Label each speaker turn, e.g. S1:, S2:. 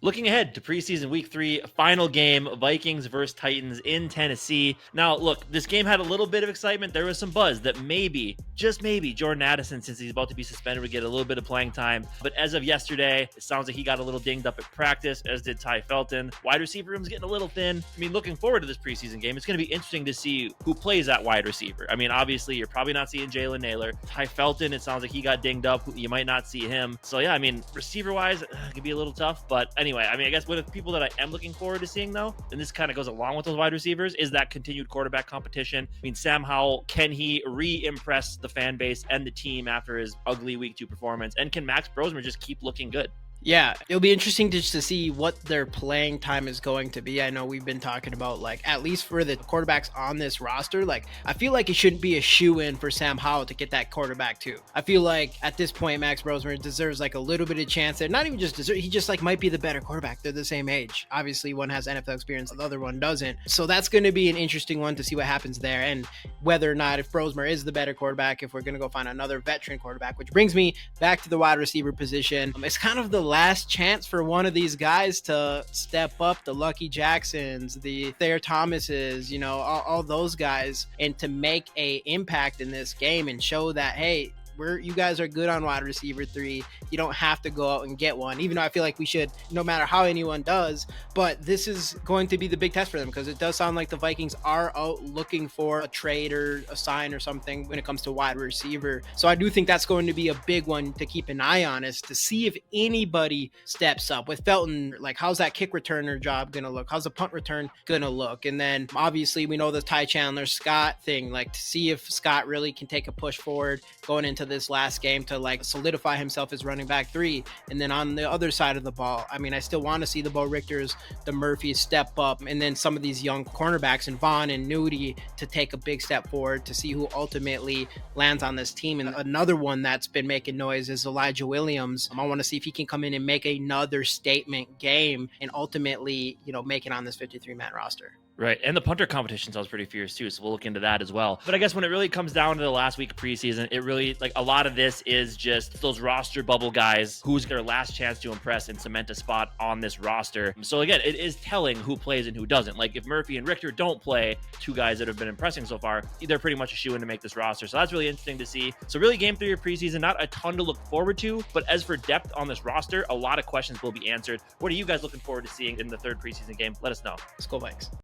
S1: Looking ahead to preseason week 3, final game, Vikings versus Titans in Tennessee. Now, look, this game had a little bit of excitement. There was some buzz that maybe, just maybe, Jordan Addison, since he's about to be suspended, would get a little bit of playing time. But as of yesterday, it sounds like he got a little dinged up at practice, as did Ty Felton. Wide receiver room's getting a little thin. I mean, looking forward to this preseason game, it's going to be interesting to see who plays at wide receiver. I mean, obviously, you're probably not seeing Jalen Naylor. Ty Felton, it sounds like he got dinged up. You might not see him. So, yeah, I mean, receiver-wise, it could be a little tough. But anyway, I mean, I guess one of the people that I am looking forward to seeing, though, and this kind of goes along with those wide receivers, is that continued quarterback competition. I mean, Sam Howell, can he re-impress the fan base and the team after his ugly week 2 performance? And can Max Brosmer just keep looking good?
S2: Yeah, it'll be interesting just to see what their playing time is going to be. I know we've been talking about, like, at least for the quarterbacks on this roster, like, I feel like it shouldn't be a shoe-in for Sam Howell to get that quarterback too. I feel like at this point, Max Brosmer deserves like a little bit of chance there. Not even just deserve, he just like might be the better quarterback. They're the same age. Obviously, one has NFL experience, the other one doesn't. So that's going to be an interesting one to see what happens there, and whether or not, if Brosmer is the better quarterback, if we're going to go find another veteran quarterback, which brings me back to the wide receiver position. It's kind of the last chance for one of these guys to step up, the Lucky Jacksons, the Thayer Thomases, you know, all those guys, and to make a impact in this game and show that, hey, you guys are good on wide receiver 3. You don't have to go out and get one, even though I feel like we should, no matter how anyone does. But this is going to be the big test for them, because it does sound like the Vikings are out looking for a trade or a sign or something when it comes to wide receiver. So I do think that's going to be a big one to keep an eye on, is to see if anybody steps up. With Felton, like, how's that kick returner job going to look? How's the punt return going to look? And then obviously we know the Ty Chandler Scott thing, like, to see if Scott really can take a push forward going into this last game to like solidify himself as running back 3. And then on the other side of the ball, I mean, I still want to see the Bo Richters, the Murphys step up, and then some of these young cornerbacks and Vaughn and Nudie to take a big step forward to see who ultimately lands on this team. And another one that's been making noise is Elijah Williams. I want to see if he can come in and make another statement game and ultimately, you know, make it on this 53-man roster.
S1: Right. And the punter competition sounds pretty fierce too. So we'll look into that as well. But I guess when it really comes down to the last week of preseason, it really, like, a lot of this is just those roster bubble guys who's their last chance to impress and cement a spot on this roster. So again, it is telling who plays and who doesn't. Like, if Murphy and Richter don't play, 2 guys that have been impressing so far, they're pretty much a shoe-in to make this roster. So that's really interesting to see. So really, game 3 of preseason, not a ton to look forward to, but as for depth on this roster, a lot of questions will be answered. What are you guys looking forward to seeing in the 3rd preseason game? Let us know.
S2: Let's go Vikes.